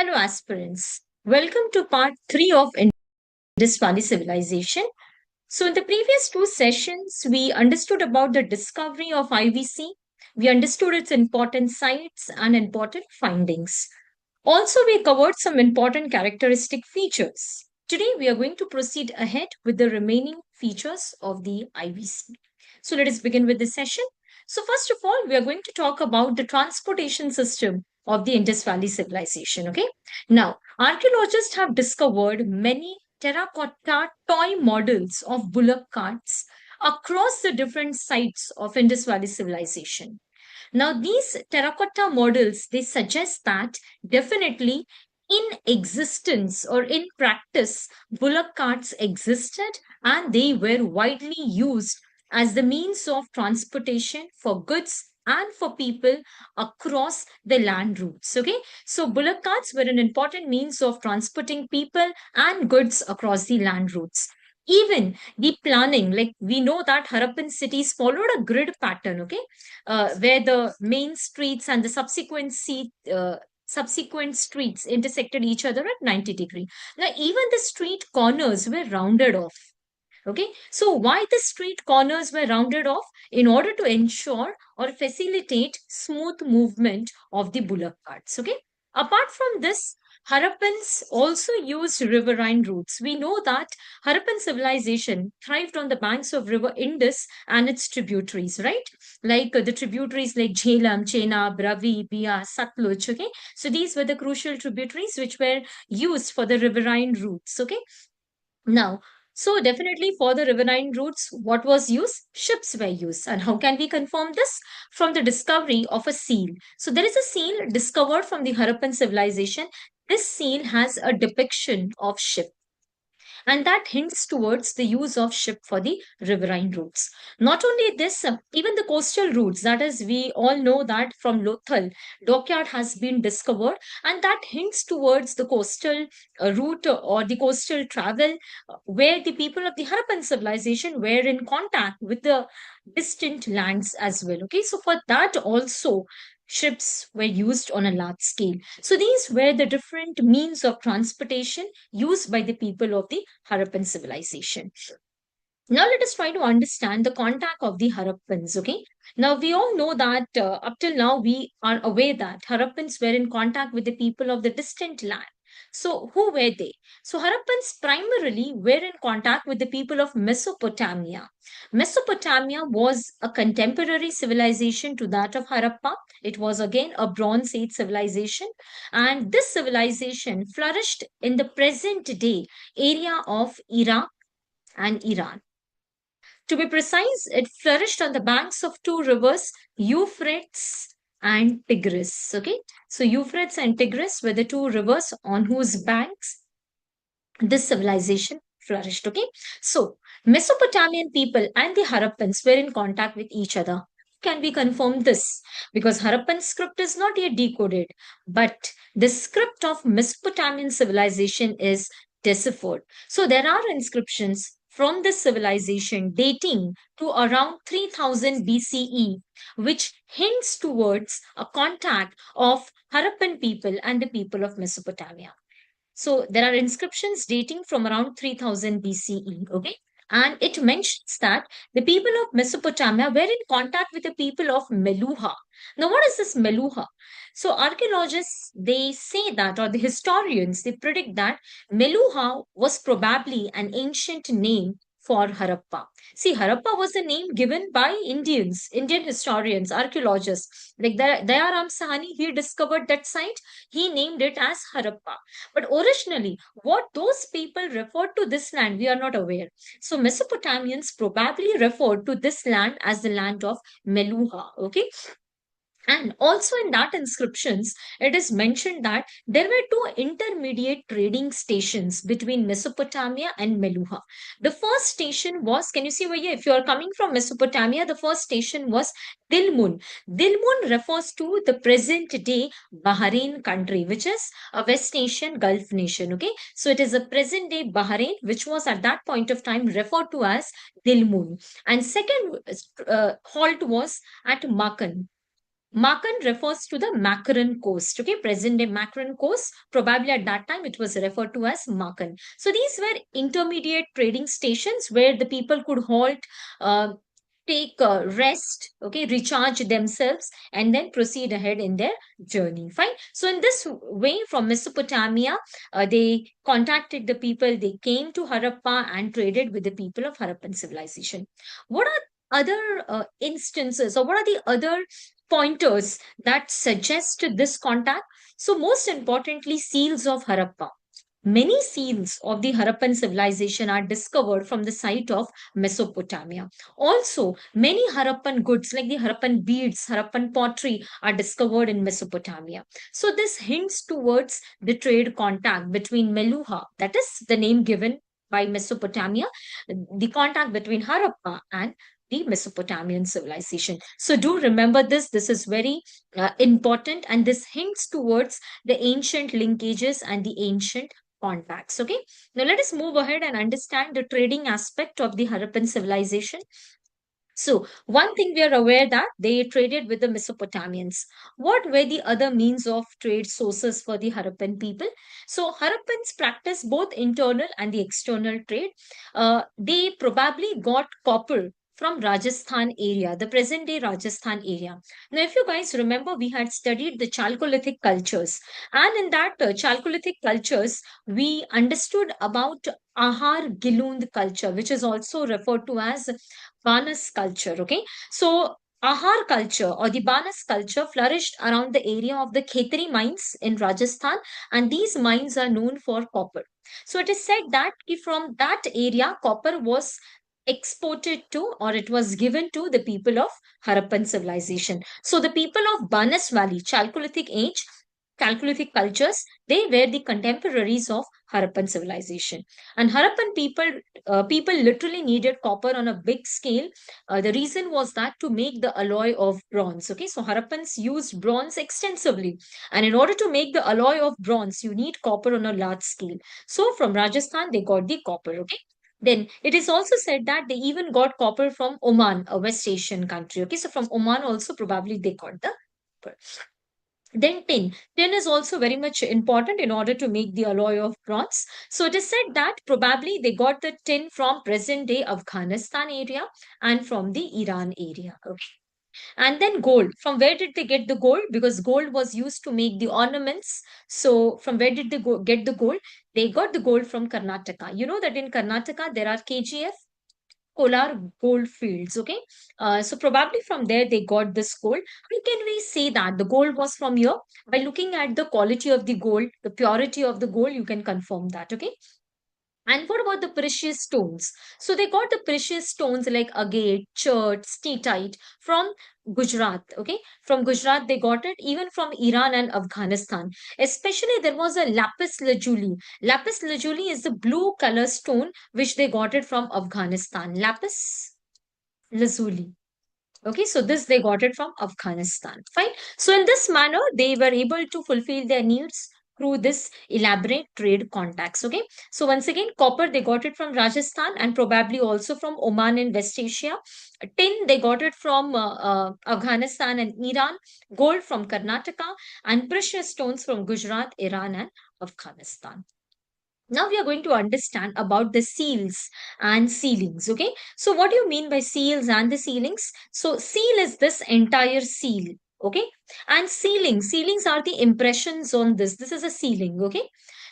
Hello, aspirants. Welcome to part 3 of Indus Valley Civilization. So, in the previous two sessions, we understood about the discovery of IVC. We understood its important sites and important findings. Also, we covered some important characteristic features. Today, we are going to proceed ahead with the remaining features of the IVC. So, let us begin with this session. So, first of all, we are going to talk about the transportation system of the Indus Valley civilization. Okay. Now, archaeologists have discovered many terracotta toy models of bullock carts across the different sites of Indus Valley civilization. Now, these terracotta models, they suggest that definitely in existence or in practice, bullock carts existed and they were widely used as the means of transportation for goods and for people across the land routes. Okay, so bullock carts were an important means of transporting people and goods across the land routes. Even the planning, like we know that Harappan cities followed a grid pattern, okay, where the main streets and the subsequent streets intersected each other at 90 degree. Now, even the street corners were rounded off. Okay, so why the street corners were rounded off? In order to ensure or facilitate smooth movement of the bullock carts. Okay, apart from this, Harappans also used riverine routes. We know that Harappan civilization thrived on the banks of river Indus and its tributaries, right? Like the tributaries like Jhelum, Chenab, Ravi, Bia, Satluj. Okay, so these were the crucial tributaries which were used for the riverine routes. Okay, now, so definitely for the riverine routes, what was used? Ships were used. And how can we confirm this? From the discovery of a seal. So there is a seal discovered from the Harappan civilization. This seal has a depiction of ship, and that hints towards the use of ship for the riverine routes. Not only this, even the coastal routes, that is, we all know that from Lothal, dockyard has been discovered, and that hints towards the coastal route or the coastal travel where the people of the Harappan civilization were in contact with the distant lands as well. Okay, so for that also, ships were used on a large scale. So these were the different means of transportation used by the people of the Harappan civilization. Now let us try to understand the contact of the Harappans. Okay. Now we all know that up till now we are aware that Harappans were in contact with the people of the distant land. So who were they? So Harappans primarily were in contact with the people of Mesopotamia. Mesopotamia was a contemporary civilization to that of Harappa. It was again a Bronze Age civilization, and this civilization flourished in the present day area of Iraq and Iran. To be precise, it flourished on the banks of two rivers, Euphrates and Tigris. Okay, so Euphrates and Tigris were the two rivers on whose banks this civilization flourished. Okay, so Mesopotamian people and the Harappans were in contact with each other. Can we confirm this? Because Harappan script is not yet decoded, but the script of Mesopotamian civilization is deciphered. So there are inscriptions from this civilization dating to around 3000 BCE, which hints towards a contact of Harappan people and the people of Mesopotamia. So there are inscriptions dating from around 3000 BCE. Okay. And it mentions that the people of Mesopotamia were in contact with the people of Meluha. Now, what is this Meluha? So, archaeologists they say that, or the historians they predict that Meluha was probably an ancient name for Harappa. See, Harappa was a name given by Indians, Indian historians, archaeologists. Like Dayaram Sahani, he discovered that site, he named it as Harappa. But originally, what those people referred to this land, we are not aware. So Mesopotamians probably referred to this land as the land of Meluha. Okay. And also in that inscriptions, it is mentioned that there were two intermediate trading stations between Mesopotamia and Meluha. The first station was, can you see over here? If you are coming from Mesopotamia, the first station was Dilmun. Dilmun refers to the present day Bahrain country, which is a West Asian Gulf nation. Okay, so it is a present day Bahrain, which was at that point of time referred to as Dilmun. And second halt was at Makan. Makan refers to the Makaran coast, okay, present day Makaran coast. Probably at that time it was referred to as Makan. So these were intermediate trading stations where the people could halt, uh, take rest, okay, recharge themselves, and then proceed ahead in their journey. Fine. So in this way, from Mesopotamia, they contacted the people. They came to Harappa and traded with the people of Harappan civilization. What are other instances, or what are the other pointers that suggest this contact? So, most importantly, seals of Harappa. Many seals of the Harappan civilization are discovered from the site of Mesopotamia. Also, many Harappan goods like the Harappan beads, Harappan pottery are discovered in Mesopotamia. So, this hints towards the trade contact between Meluha, that is the name given by Mesopotamia, the contact between Harappa and the Mesopotamian civilization. So, do remember this. This is very important, and this hints towards the ancient linkages and the ancient contacts. Okay, now let us move ahead and understand the trading aspect of the Harappan civilization. So, one thing we are aware that they traded with the Mesopotamians. What were the other means of trade sources for the Harappan people? So, Harappans practiced both internal and the external trade. They probably got copper from Rajasthan area, the present day Rajasthan area. Now, if you guys remember, we had studied the Chalcolithic cultures, and in that Chalcolithic cultures, we understood about Ahar Gilund culture, which is also referred to as Banas culture. Okay, so Ahar culture or the Banas culture flourished around the area of the Khetri mines in Rajasthan, and these mines are known for copper. So it is said that from that area, copper was exported to, or it was given to, the people of Harappan civilization. So the people of Banas Valley, Chalcolithic age, Chalcolithic cultures, they were the contemporaries of Harappan civilization. And Harappan people literally needed copper on a big scale. The reason was that to make the alloy of bronze. Okay, so Harappans used bronze extensively, and in order to make the alloy of bronze, you need copper on a large scale. So from Rajasthan, they got the copper. Okay. Then it is also said that they even got copper from Oman, a West Asian country. Okay, so from Oman also probably they got the copper. Then tin. Tin is also very much important in order to make the alloy of bronze. So it is said that probably they got the tin from present day Afghanistan area and from the Iran area. Okay. And then gold. From where did they get the gold? Because gold was used to make the ornaments. So from where did they get the gold? They got the gold from Karnataka. You know that in Karnataka there are KGF, Kolar gold fields. Okay, so probably from there they got this gold. How can we say that the gold was from here? By looking at the quality of the gold, the purity of the gold, you can confirm that. Okay, and what about the precious stones? So they got the precious stones like agate, chert, steatite from Gujarat. Okay, from Gujarat they got it, even from Iran and Afghanistan. Especially there was a lapis lazuli. Lapis lazuli is the blue color stone which they got it from Afghanistan. Lapis lazuli. Okay, so this they got it from Afghanistan. Fine. So in this manner, they were able to fulfill their needs through this elaborate trade contacts. Okay, so once again, copper they got it from Rajasthan and probably also from Oman in West Asia. Tin they got it from Afghanistan and Iran. Gold from Karnataka, and precious stones from Gujarat, Iran, and Afghanistan. Now we are going to understand about the seals and sealings. Okay, so what do you mean by seals and the sealings? So seal is this entire seal. Okay, and sealings are the impressions on this is a sealing. Okay,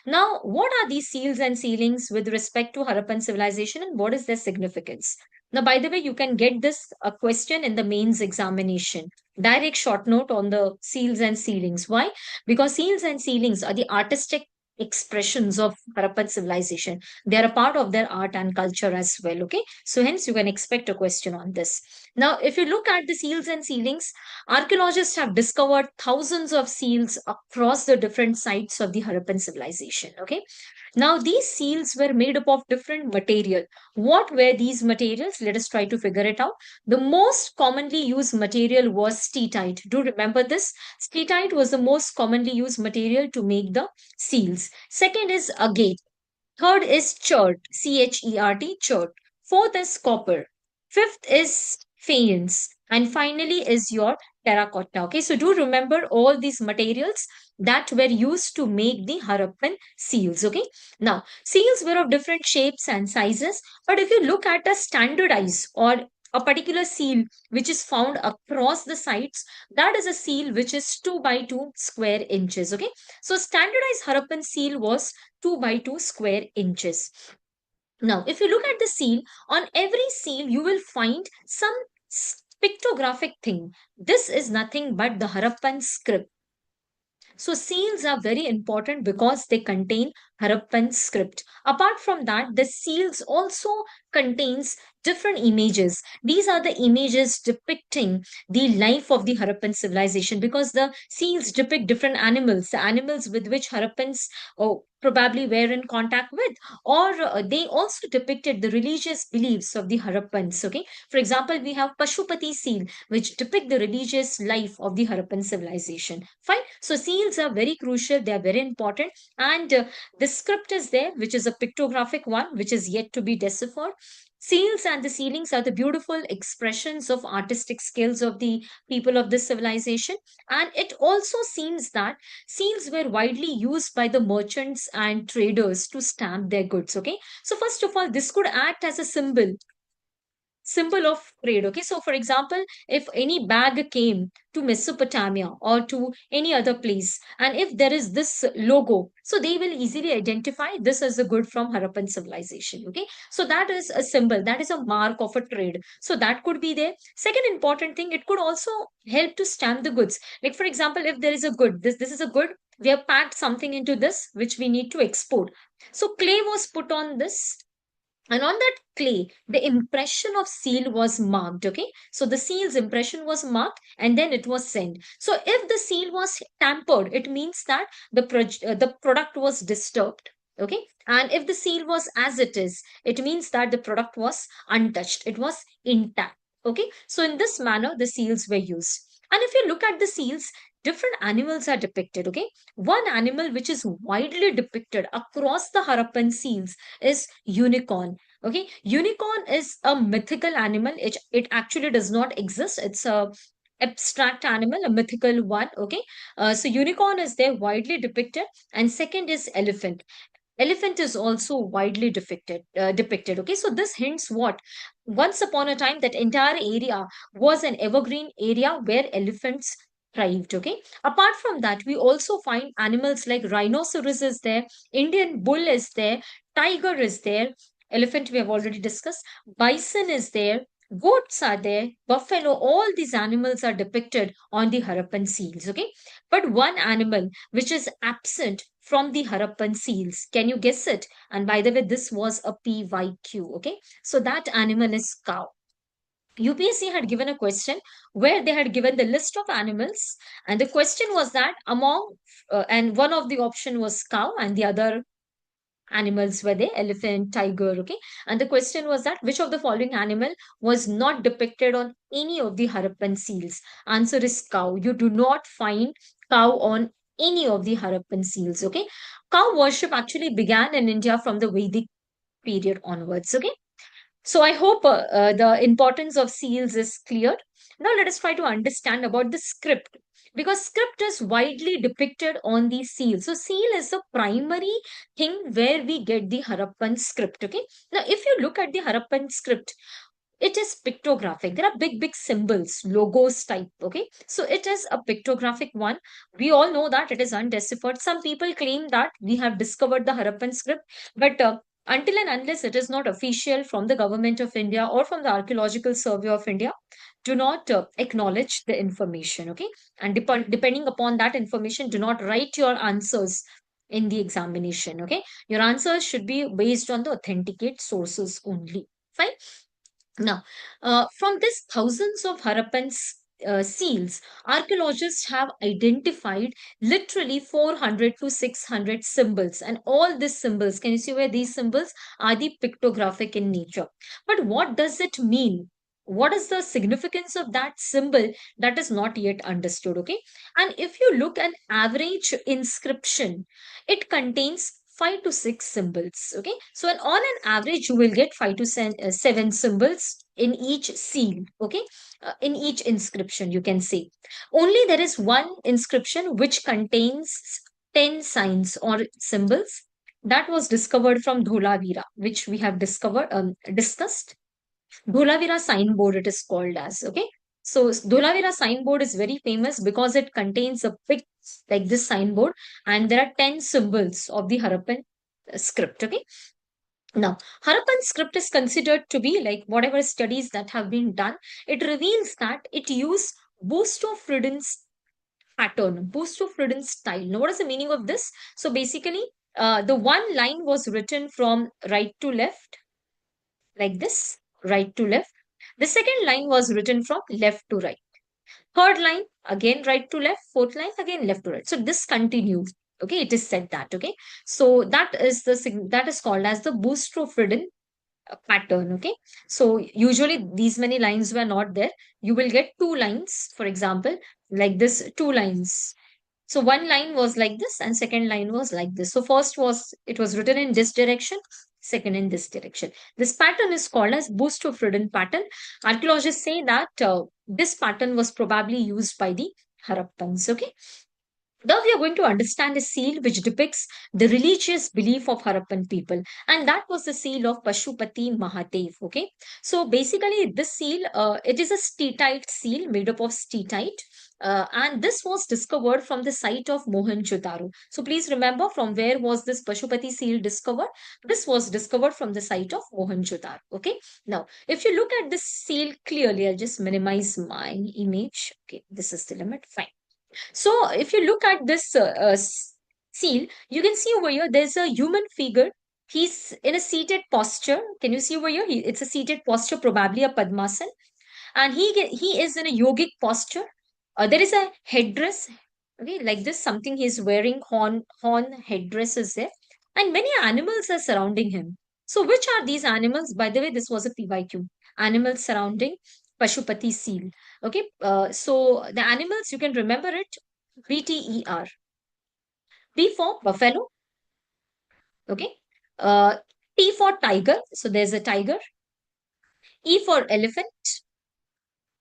now what are these seals and sealings with respect to Harappan civilization, and what is their significance? Now, by the way, you can get this a question in the mains examination, direct short note on the seals and sealings. Why? Because seals and sealings are the artistic expressions of Harappan civilization. They are a part of their art and culture as well. Okay, so hence you can expect a question on this. Now, if you look at the seals and sealings, archaeologists have discovered thousands of seals across the different sites of the Harappan civilization. Okay, now these seals were made up of different material. What were these materials? Let us try to figure it out. The most commonly used material was steatite. Do remember this? Steatite was the most commonly used material to make the seals. Second is agate. Third is chert, Chert, chert. Fourth is copper. Fifth is faience. and finally is your terracotta. Okay, so do remember all these materials that were used to make the Harappan seals. Okay, now seals were of different shapes and sizes, but if you look at a standardized or a particular seal which is found across the sites, that is a seal which is 2 by 2 square inches. Okay, so standardized Harappan seal was 2 by 2 square inches. Now, if you look at the seal, on every seal, you will find some pictographic thing. This is nothing but the Harappan script. So seals are very important because they contain Harappan script. Apart from that, the seals also contains different images. These are the images depicting the life of the Harappan civilization, because the seals depict different animals, the animals with which Harappans probably were in contact with, or they also depicted the religious beliefs of the Harappans. Okay, for example, we have Pashupati seal, which depict the religious life of the Harappan civilization. Fine. So seals are very crucial. They are very important. And the script is there, which is a pictographic one, which is yet to be deciphered. Seals and the sealings are the beautiful expressions of artistic skills of the people of this civilization. And it also seems that seals were widely used by the merchants and traders to stamp their goods. Okay. So first of all, this could act as a symbol of trade. Okay, so for example, if any bag came to Mesopotamia or to any other place, and if there is this logo, so they will easily identify this as a good from Harappan civilization. Okay, so that is a symbol, that is a mark of a trade. So that could be there. Second important thing, it could also help to stamp the goods. Like for example, if there is a good, this is a good, we have packed something into this which we need to export. So clay was put on this, and on that clay the impression of seal was marked. Okay, so the seal's impression was marked and then it was sent. So if the seal was tampered, it means that the product was disturbed. Okay, and if the seal was as it is, it means that the product was untouched, it was intact. Okay, so in this manner the seals were used. And if you look at the seals, different animals are depicted. Okay, one animal which is widely depicted across the Harappan seals is unicorn. Okay, unicorn is a mythical animal. It actually does not exist. It's a abstract animal, a mythical one. Okay, so unicorn is there widely depicted, and second is elephant. Elephant is also widely depicted. Okay, so this hints what, once upon a time that entire area was an evergreen area where elephants thrived. Okay, apart from that, we also find animals like rhinoceros is there, Indian bull is there, tiger is there, elephant we have already discussed, bison is there, goats are there, buffalo. All these animals are depicted on the Harappan seals. Okay, but one animal which is absent from the Harappan seals. Can you guess it? And by the way, this was a PYQ. Okay, so that animal is cow. UPSC had given a question where they had given the list of animals, and the question was that among, and one of the option was cow, and the other animals were there, elephant, tiger. Okay, and the question was that which of the following animal was not depicted on any of the Harappan seals? Answer is cow. You do not find cow on any of the Harappan seals. Okay, cow worship actually began in India from the Vedic period onwards. Okay, so I hope the importance of seals is clear. Now let us try to understand about the script, because script is widely depicted on the seal. So seal is the primary thing where we get the Harappan script. Okay. Now if you look at the Harappan script, it is pictographic. There are big symbols, logos type. Okay, so it is a pictographic one. We all know that it is undeciphered. Some people claim that we have discovered the Harappan script, but until and unless it is not official from the government of India or from the Archaeological Survey of India, do not acknowledge the information. Okay, and depending upon that information, do not write your answers in the examination. Okay, your answers should be based on the authenticate sources only. Fine. Now, from this thousands of Harappan seals, archaeologists have identified literally 400 to 600 symbols, and all these symbols, can you see where these symbols are the pictographic in nature? But what does it mean? What is the significance of that symbol? That is not yet understood. Okay, and if you look an average inscription, it contains 5 to 6 symbols. Okay, so on an average you will get 5 to 7 symbols in each seal, okay, in each inscription, you can say. Only there is one inscription which contains 10 signs or symbols that was discovered from Dholavira, which we have discussed. Dholavira signboard, it is called as, okay. So Dholavira signboard is very famous because it contains a big, like this signboard, and there are 10 symbols of the Harappan script, okay. Now, Harappan script is considered to be like whatever studies that have been done, it reveals that it used Bosto-Frieden's pattern, Bosto-Frieden's style. Now, what is the meaning of this? So basically, the one line was written from right to left, like this, right to left. The second line was written from left to right. Third line, again right to left. Fourth line, again left to right. So this continues. Okay, it is said that. Okay, so that is called as the Boostro-Friedan pattern. Okay, so usually these many lines were not there. You will get two lines, for example, like this, two lines. So one line was like this and second line was like this. So first was, it was written in this direction, second in this direction. This pattern is called as Boostro-Friedan pattern. Archaeologists say that this pattern was probably used by the Harappans. Okay. Now we are going to understand a seal which depicts the religious belief of Harappan people, and that was the seal of Pashupati Mahadev. Okay, so basically, this seal, it is a steatite seal made up of steatite, and this was discovered from the site of Mohenjo-daro. So please remember, from where was this Pashupati seal discovered? This was discovered from the site of Mohenjo-daro. Okay, now if you look at this seal clearly, I'll just minimize my image. Okay, this is the limit. Fine. So if you look at this seal, you can see over here there's a human figure. He's in a seated posture. Can you see over here? It's a seated posture, probably a Padmasan, and he is in a yogic posture. There is a headdress, okay, like this. Something he's wearing, horn headdress is there, and many animals are surrounding him. So which are these animals? By the way, this was a PYQ. Animals surrounding Pashupati seal. Okay, so the animals, you can remember it. BTER. B for buffalo. Okay. Uh, T for tiger. So there's a tiger. E for elephant.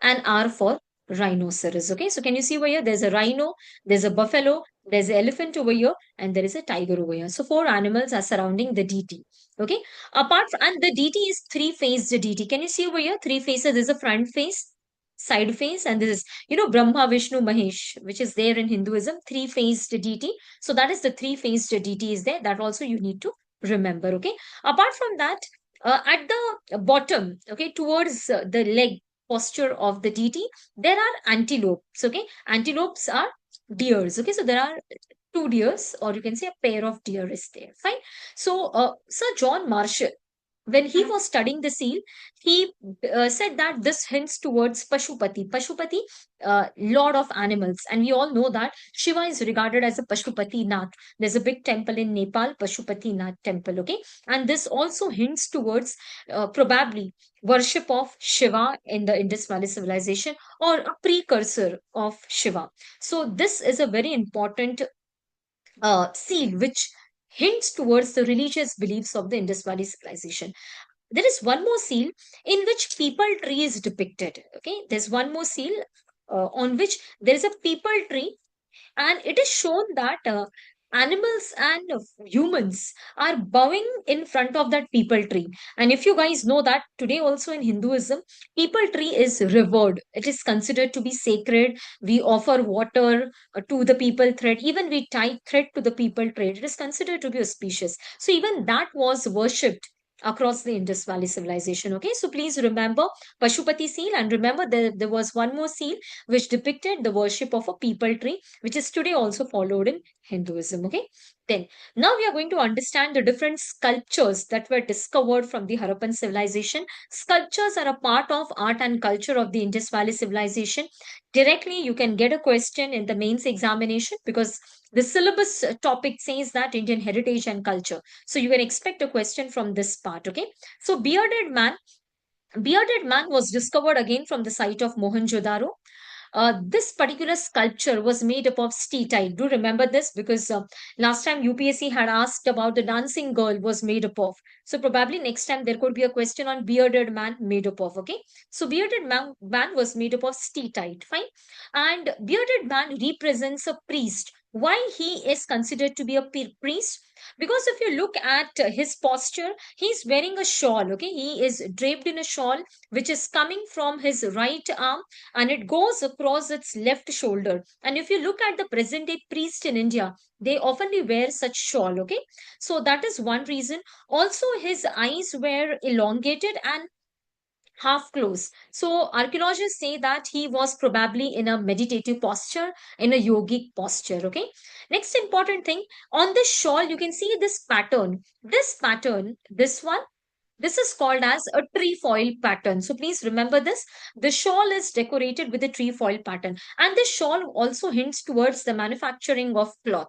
And R for rhinoceros. Okay. So can you see over here? There's a rhino, there's a buffalo, there's an elephant over here, and there is a tiger over here. So four animals are surrounding the deity. Okay. And the deity is three-faced deity. Can you see over here? Three faces. There's a front face, side face, and this is, Brahma, Vishnu, Mahesh, which is there in Hinduism, three-faced deity. So that is the three-faced deity is there. That also you need to remember. Okay. Apart from that, at the bottom, okay, towards the leg posture of the deity, there are antelopes. Okay, antelopes are deers. Okay, so there are two deers, or you can say a pair of deer is there. Fine. So, Sir John Marshall, when he was studying the seal, he said that this hints towards Pashupati. Pashupati, lord of animals. And we all know that Shiva is regarded as a Pashupati Nath. There's a big temple in Nepal, Pashupati Nath temple, okay? And this also hints towards probably worship of Shiva in the Indus Valley civilization, or a precursor of Shiva. So this is a very important seal which hints towards the religious beliefs of the Indus Valley civilization. There is one more seal in which people tree is depicted. Okay, there's one more seal on which there is a people tree, and it is shown that animals and humans are bowing in front of that people tree. And if you guys know that today also in Hinduism, people tree is revered. It is considered to be sacred. We offer water to the people thread. Even we tie thread to the people tree. It is considered to be auspicious. So even that was worshipped across the Indus Valley civilization. Okay, so please remember Pashupati seal, and remember there was one more seal which depicted the worship of a people tree, which is today also followed in Hinduism. Okay, then now we are going to understand the different sculptures that were discovered from the Harappan civilization. Sculptures are a part of art and culture of the Indus Valley civilization. Directly, you can get a question in the mains examination because the syllabus topic says that Indian heritage and culture. So you can expect a question from this part. Okay, so bearded man was discovered again from the site of Mohenjo-daro. this particular sculpture was made up of steatite. Do remember this, because last time UPSC had asked about the dancing girl was made up of. So probably next time there could be a question on bearded man made up of. Okay, so bearded man was made up of steatite. Fine, and bearded man represents a priest. Why he is considered to be a priest? Because if you look at his posture, he's wearing a shawl. Okay, he is draped in a shawl which is coming from his right arm, and it goes across its left shoulder. And if you look at the present day priest in India, they oftenly wear such shawl. Okay, so that is one reason. Also, his eyes were elongated and half closed. So archaeologists say that he was probably in a meditative posture, in a yogic posture. Okay. Next important thing, on this shawl, you can see this pattern. This pattern, this one, this is called as a trefoil pattern. So please remember this. The shawl is decorated with a trefoil pattern. And this shawl also hints towards the manufacturing of cloth.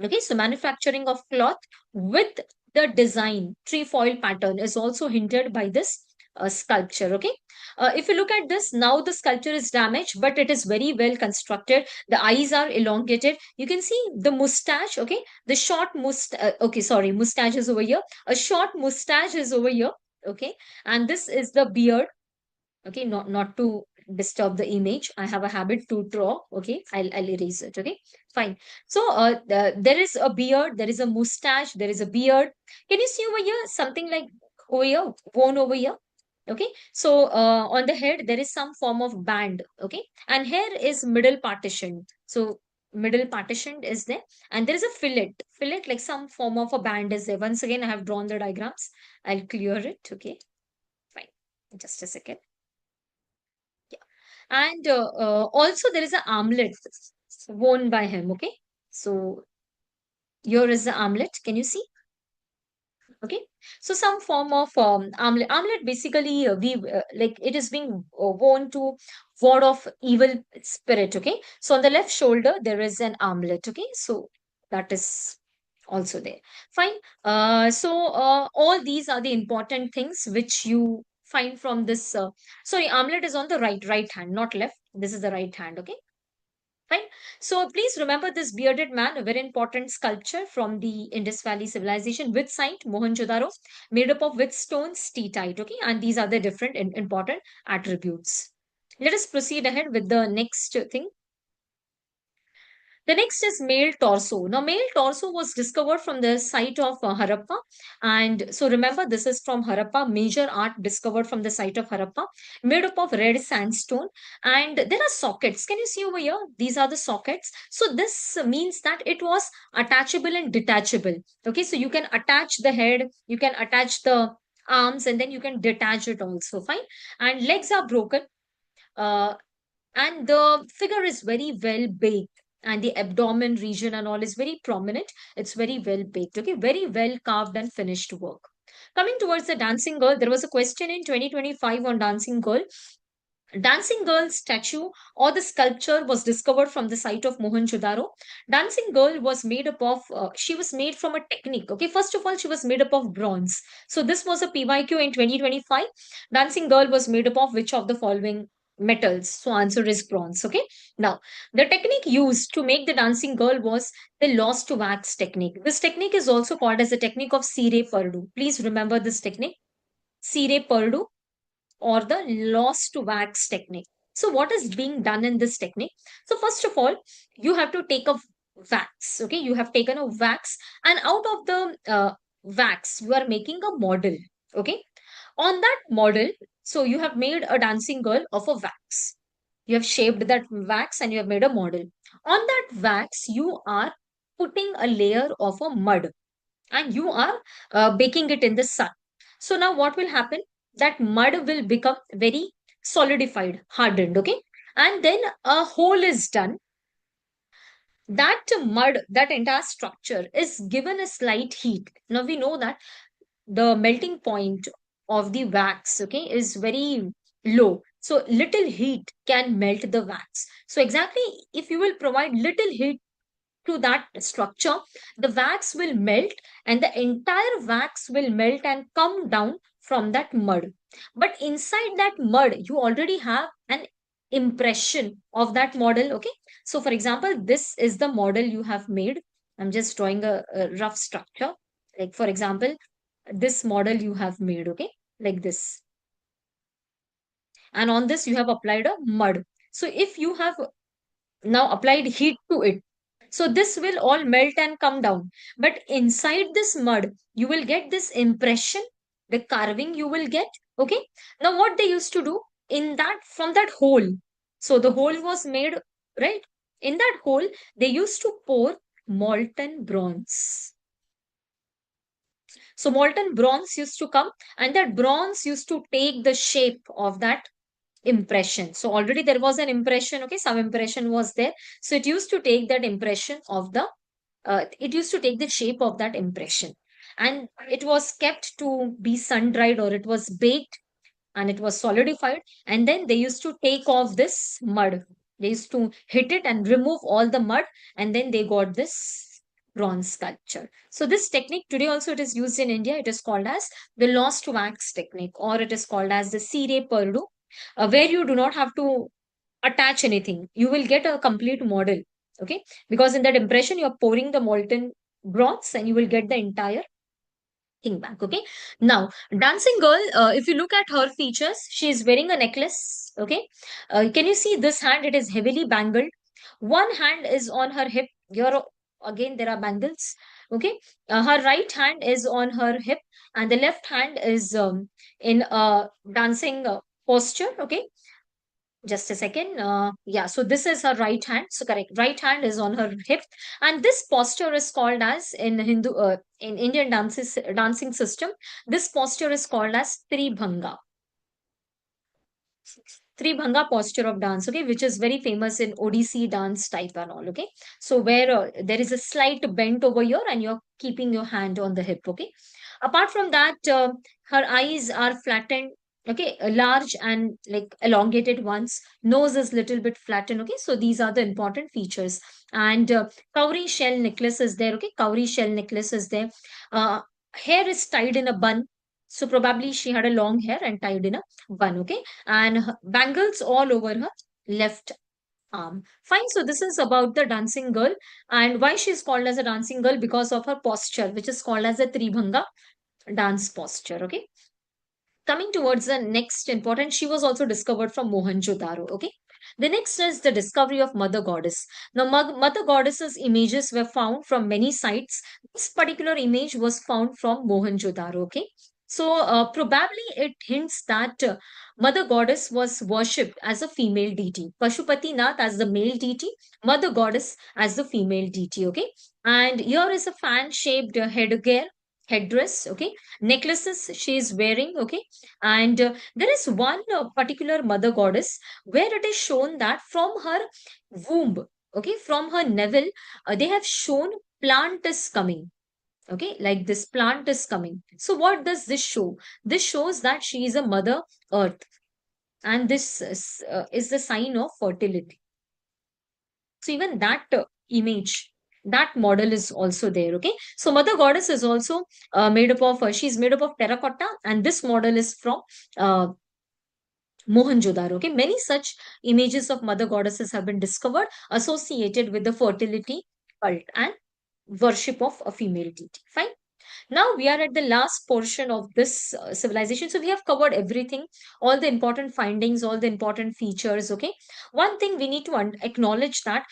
Okay, so manufacturing of cloth with the design trefoil pattern is also hindered by this sculpture. Okay, if you look at this, now the sculpture is damaged, but it is very well constructed. The eyes are elongated. You can see the mustache. Okay, the short mustache. Okay, sorry, mustache is over here. A short mustache is over here. Okay, and this is the beard. Okay, not to disturb the image, I have a habit to draw. Okay, I'll erase it. Okay, fine. So there is a beard, there is a mustache, there is a beard. Can you see over here something like over here, bone over here? Okay, so on the head there is some form of band. Okay, and here is middle partition. So middle partition is there, and there is a fillet like some form of a band is there. Once again, I have drawn the diagrams. I'll clear it. Okay, fine, just a second. And also there is an armlet worn by him. Okay, so here is the armlet. Can you see? Okay, so some form of armlet basically we like it is being worn to ward off evil spirit. Okay, so on the left shoulder there is an armlet. Okay, so that is also there. Fine. So all these are the important things which you find from this. Sorry, armlet is on the right hand, not left. This is the right hand. Okay. Fine. So please remember this bearded man, a very important sculpture from the Indus Valley civilization with site Mohenjo-daro, made up of with stone steatite. Okay, and these are the different important attributes. Let us proceed ahead with the next thing. The next is male torso. Now, male torso was discovered from the site of Harappa. And so remember, this is from Harappa, major art discovered from the site of Harappa, made up of red sandstone. And there are sockets. Can you see over here? These are the sockets. So this means that it was attachable and detachable. Okay, so you can attach the head, you can attach the arms, and then you can detach it also. Fine. And legs are broken. Uh, and the figure is very well baked, and the abdomen region and all is very prominent. It's very well baked. Okay, very well carved and finished work. Coming towards the dancing girl, there was a question in 2025 on dancing girl. Dancing Girl statue or the sculpture was discovered from the site of Mohenjo-daro. Dancing Girl was made up of, she was made from a technique. Okay, first of all, she was made up of bronze. So this was a PYQ in 2025. Dancing Girl was made up of which of the following metals? So answer is bronze. Okay, now the technique used to make the dancing girl was the lost to wax technique. This technique is also called as the technique of Sire Pardu. Please remember this technique, Sire Pardu, or the lost wax technique. So what is being done in this technique? So first of all, you have to take a wax. Okay, you have taken a wax, and out of the wax, you are making a model. Okay, on that model, so you have made a dancing girl of a wax. You have shaped that wax and you have made a model. On that wax, you are putting a layer of a mud, and you are baking it in the sun. So now what will happen? That mud will become very solidified, hardened, okay? And then a hole is done. That mud, that entire structure is given a slight heat. Now we know that the melting point of the wax, okay, is very low. So little heat can melt the wax. So exactly if you will provide little heat to that structure, the wax will melt, and the entire wax will melt and come down from that mud. But inside that mud, you already have an impression of that model. Okay. So for example, this is the model you have made. I'm just drawing a rough structure. Like for example, this model you have made, okay, like this. And on this you have applied a mud. So if you have now applied heat to it, so this will all melt and come down. But inside this mud, you will get this impression, the carving you will get. Okay. Now what they used to do in that, from that hole, so the hole was made, right? In that hole, they used to pour molten bronze. So molten bronze used to come, and that bronze used to take the shape of that impression. So already there was an impression, okay, some impression was there. So it used to take that impression of the, it used to take the shape of that impression. And it was kept to be sun dried, or it was baked and it was solidified. And then they used to take off this mud. They used to hit it and remove all the mud, and then they got this bronze sculpture. So this technique today also it is used in India. It is called as the lost wax technique, or it is called as the Sire Perdu, where you do not have to attach anything. You will get a complete model. Okay. Because in that impression, you're pouring the molten bronze and you will get the entire thing back. Okay. Now, dancing girl, if you look at her features, she is wearing a necklace. Okay. Can you see this hand? It is heavily bangled. One hand is on her hip. Here again, there are bangles. Okay. Her right hand is on her hip, and the left hand is in a dancing posture. Okay. Just a second. Yeah, so this is her right hand. So correct. Right hand is on her hip, and this posture is called as in Hindu, in Indian dances dancing system. This posture is called as Tribhanga. Tribhanga posture of dance, okay, which is very famous in Odissi dance type and all, okay. So where there is a slight bend over here and you're keeping your hand on the hip, okay. Apart from that, her eyes are flattened, okay, large and like elongated ones. Nose is little bit flattened, okay. So these are the important features. And cowrie shell necklace is there, okay. Cowrie shell necklace is there. Uh, Hair is tied in a bun. So probably she had a long hair and tied in a bun, okay, and bangles all over her left arm. Fine. So this is about the dancing girl, and why she's called as a dancing girl, because of her posture, which is called as a Tribhanga dance posture. Okay. Coming towards the next important, she was also discovered from Mohenjo-daro. Okay. The next is the discovery of Mother Goddess. Now, Mother Goddess's images were found from many sites. This particular image was found from Mohenjo-daro. Okay. So, probably it hints that Mother Goddess was worshipped as a female deity. Pashupati Nath as the male deity, Mother Goddess as the female deity. Okay. And here is a fan shaped headgear, headdress. Okay. Necklaces she is wearing. Okay. And there is one particular Mother Goddess where it is shown that from her womb, okay, from her navel, they have shown plant is coming. Okay, like this plant is coming. So what does this show? This shows that she is a Mother Earth, and this is the sign of fertility. So even that image, that model is also there. Okay, so Mother Goddess is also made up of, she's made up of terracotta, and this model is from uh, Mohenjo-daro. Okay, many such images of mother goddesses have been discovered associated with the fertility cult and worship of a female deity. Fine. Now we are at the last portion of this civilization. So we have covered everything, all the important findings, all the important features. Okay. One thing we need to acknowledge that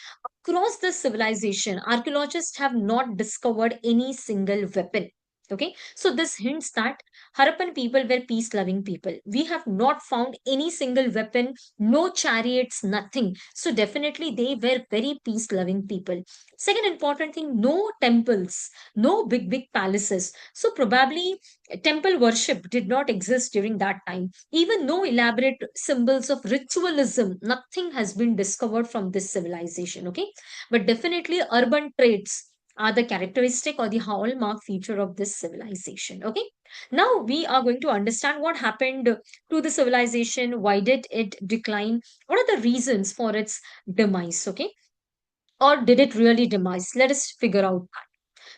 across this civilization, archaeologists have not discovered any single weapon. Okay. So this hints that Harappan people were peace loving people. We have not found any single weapon, no chariots, nothing. So definitely they were very peace loving people. Second important thing, no temples, no big palaces. So probably temple worship did not exist during that time. Even no elaborate symbols of ritualism, nothing has been discovered from this civilization. Okay. But definitely urban traits are the characteristic or the hallmark feature of this civilization. Okay. Now we are going to understand what happened to the civilization. Why did it decline? What are the reasons for its demise? Okay. Or did it really demise? Let us figure out that.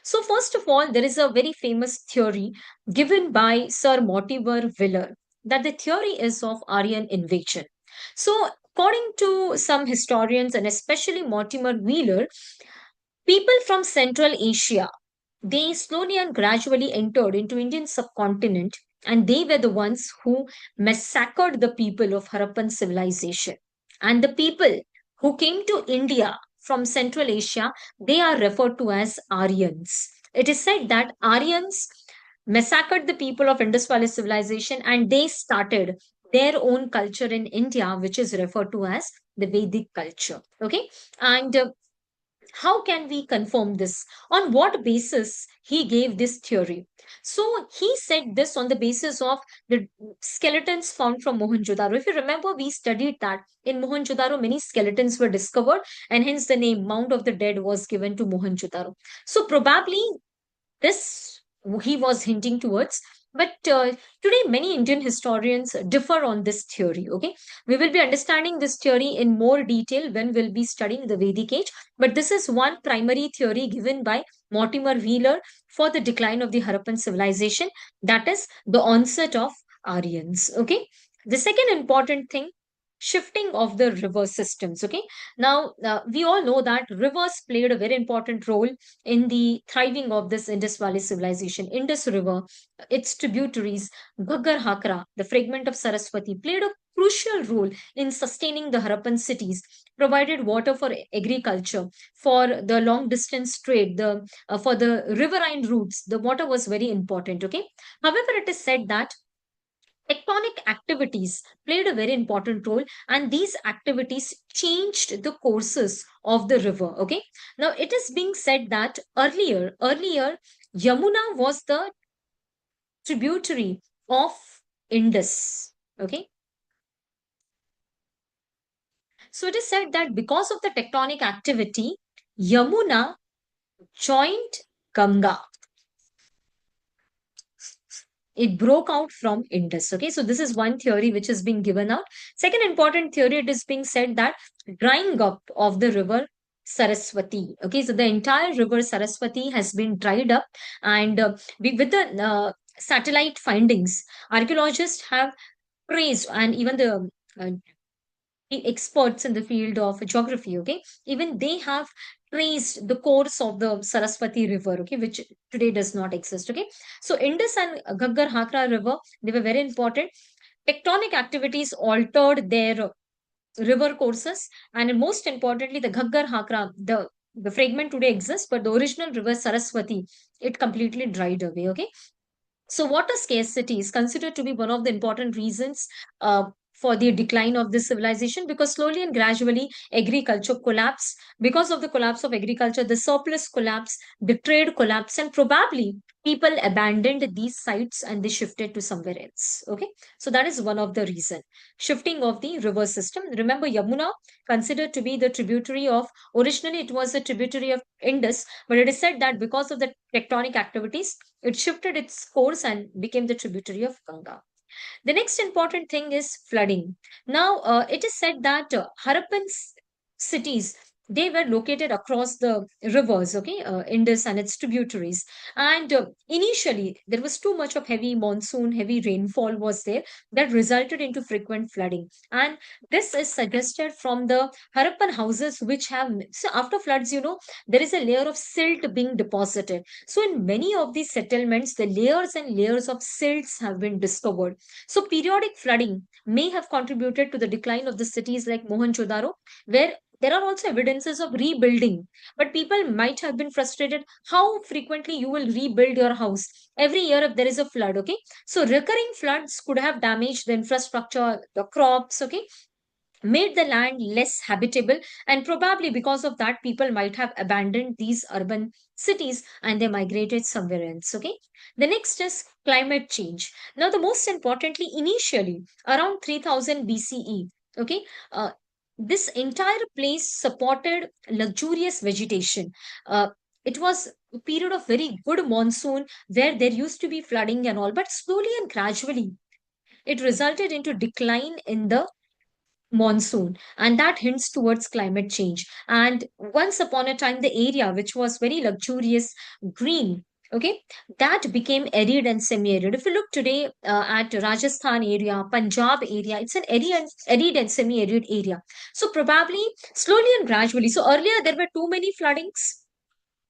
So, first of all, there is a very famous theory given by Sir Mortimer Wheeler, that the theory is of Aryan invasion. So, According to some historians and especially Mortimer Wheeler, people from Central Asia, they slowly and gradually entered into Indian subcontinent, and they were the ones who massacred the people of Harappan civilization. And the people who came to India from Central Asia, they are referred to as Aryans. It is said that Aryans massacred the people of Indus Valley civilization and they started their own culture in India, which is referred to as the Vedic culture. Okay. And how can we confirm this? On what basis he gave this theory? So he said this on the basis of the skeletons found from Mohenjo-daro. If you remember, we studied that in Mohenjo-daro many skeletons were discovered, and hence the name Mound of the Dead was given to Mohenjo-daro. So probably this he was hinting towards. But today, many Indian historians differ on this theory. Okay, we will be understanding this theory in more detail when we'll be studying the Vedic age. But this is one primary theory given by Mortimer Wheeler for the decline of the Harappan civilization, that is, the onset of Aryans. Okay, the second important thing, shifting of the river systems. Okay, now we all know that rivers played a very important role in the thriving of this Indus Valley civilization. Indus River, its tributaries, Ghaggar Hakra, the fragment of Saraswati, played a crucial role in sustaining the Harappan cities, provided water for agriculture, for the long distance trade, the for the riverine routes. The water was very important. Okay, however, it is said that tectonic activities played a very important role, and these activities changed the courses of the river. Okay, now it is being said that earlier Yamuna was the tributary of Indus. Okay, so it is said that because of the tectonic activity, Yamuna joined Ganga. It broke out from Indus. Okay, so this is one theory which is being given out. Second important theory, it is being said that drying up of the river Saraswati. Okay, so the entire river Saraswati has been dried up, and with the satellite findings, archaeologists have traced, and even uh, the experts in the field of geography, okay, even they have traced the course of the Saraswati River, okay, which today does not exist, okay. So Indus and Ghaggar Hakra River, they were very important. Tectonic activities altered their river courses, and most importantly, the Ghaggar Hakra, the fragment today exists, but the original river Saraswati, it completely dried away, okay. So, water scarcity is considered to be one of the important reasons for the decline of this civilization, because slowly and gradually agriculture collapsed. Because of the collapse of agriculture, the surplus collapsed, the trade collapsed, and probably people abandoned these sites and they shifted to somewhere else. Okay, so that is one of the reason. Shifting of the river system. Remember, Yamuna considered to be the tributary of, originally it was a tributary of Indus, but it is said that because of the tectonic activities, it shifted its course and became the tributary of Ganga. The next important thing is flooding. Now, it is said that Harappan cities, they were located across the rivers, okay, Indus and its tributaries. And initially, there was too much of heavy monsoon, heavy rainfall was there that resulted into frequent flooding. And this is suggested from the Harappan houses, which have, so after floods, there is a layer of silt being deposited. So in many of these settlements, the layers and layers of silts have been discovered. So periodic flooding may have contributed to the decline of the cities like Mohenjo-daro, where there are also evidences of rebuilding, but people might have been frustrated how frequently you will rebuild your house every year if there is a flood. Okay, so recurring floods could have damaged the infrastructure, the crops, okay, made the land less habitable, and probably because of that people might have abandoned these urban cities and they migrated somewhere else. Okay, the next is climate change. Now, the most importantly, initially around 3000 BCE, okay, this entire place supported luxurious vegetation. It was a period of very good monsoon where there used to be flooding and all, but slowly and gradually it resulted into decline in the monsoon, and that hints towards climate change. And once upon a time, the area which was very luxurious, green, Okay, that became arid and semi-arid. If you look today at Rajasthan area, Punjab area, it's an arid and semi-arid area. So probably slowly and gradually, so earlier there were too many floodings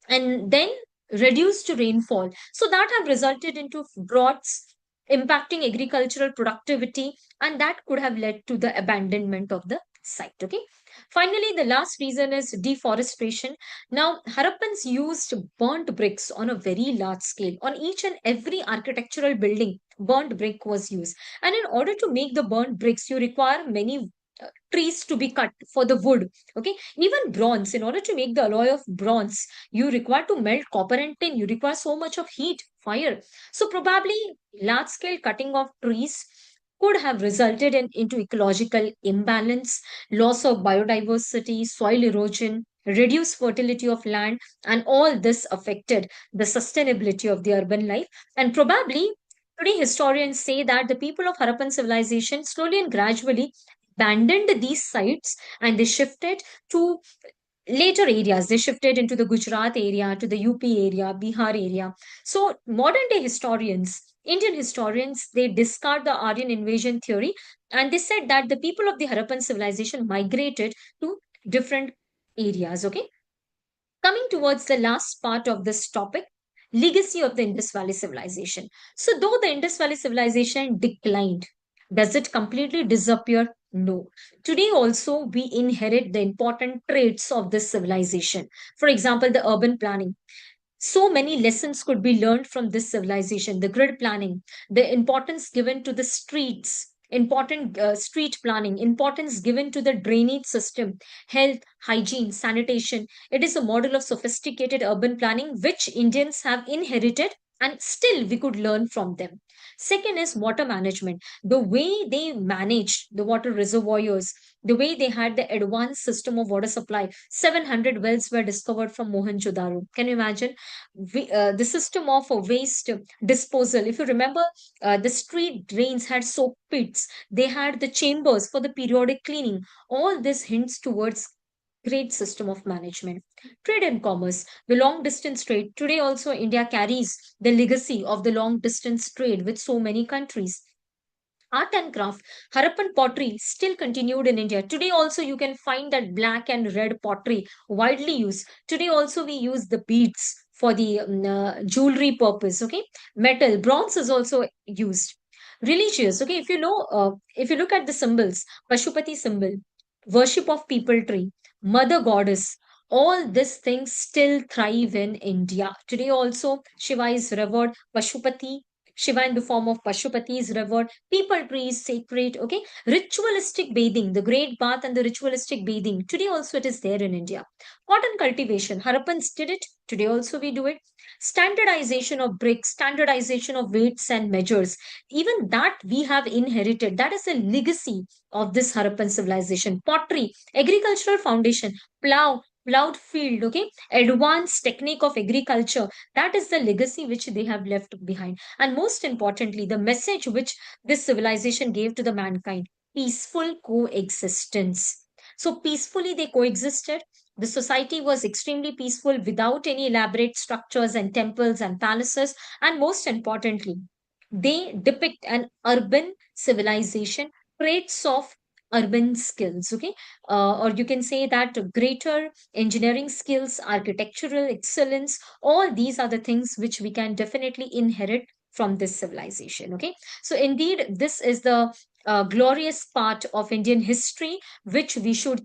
and then reduced rainfall, so that have resulted into droughts impacting agricultural productivity, and that could have led to the abandonment of the site. Okay, finally the last reason is deforestation. Now Harappans used burnt bricks on a very large scale. On each and every architectural building, burnt brick was used, and in order to make the burnt bricks you require many trees to be cut for the wood. Okay, even bronze, in order to make the alloy of bronze, you require to melt copper and tin, you require so much of heat, fire. So probably large scale cutting of trees could have resulted into ecological imbalance, loss of biodiversity, soil erosion, reduced fertility of land, and all this affected the sustainability of the urban life. And probably today historians say that the people of Harappan civilization slowly and gradually abandoned these sites, and they shifted to later areas. They shifted into the Gujarat area, to the UP area, Bihar area. So modern day historians, Indian historians, they discard the Aryan invasion theory, and they said that the people of the Harappan civilization migrated to different areas. Okay, coming towards the last part of this topic, legacy of the Indus Valley civilization. So, though the Indus Valley civilization declined, does it completely disappear? No. Today, also, we inherit the important traits of this civilization. For example, the urban planning. So many lessons could be learned from this civilization: the grid planning, the importance given to the streets, important street planning, importance given to the drainage system, health, hygiene, sanitation. It is a model of sophisticated urban planning which Indians have inherited, and still we could learn from them. Second is water management. The way they managed the water reservoirs, the way they had the advanced system of water supply. 700 wells were discovered from Mohenjo-daro. Can you imagine? The system of waste disposal. If you remember, the street drains had soak pits. They had the chambers for the periodic cleaning. All this hints towards great system of management. Trade and commerce, the long distance trade. Today also India carries the legacy of the long distance trade with so many countries. Art and craft, Harappan pottery still continued in India. Today also you can find that black and red pottery widely used. Today also we use the beads for the jewelry purpose. Okay, metal, bronze is also used. Religious. Okay, if you look at the symbols, Pashupati symbol, worship of people tree, mother goddess. All these things still thrive in India. Today also Shiva is revered, Pashupati, Shiva in the form of Pashupati is revered. People tree is sacred. Okay, ritualistic bathing, the great bath and the ritualistic bathing. Today also it is there in India. Cotton cultivation, Harappans did it. Today also we do it. Standardization of bricks, standardization of weights and measures. Even that we have inherited. That is a legacy of this Harappan civilization. Pottery, agricultural foundation, plowed field. Okay, advanced technique of agriculture. That is the legacy which they have left behind. And most importantly, the message which this civilization gave to the mankind: peaceful coexistence. So, peacefully they coexisted. The society was extremely peaceful without any elaborate structures and temples and palaces. And most importantly, they depict an urban civilization, traits of urban skills. Okay, or you can say that greater engineering skills, architectural excellence, all these are the things which we can definitely inherit from this civilization. Okay, so indeed this is the glorious part of Indian history which we should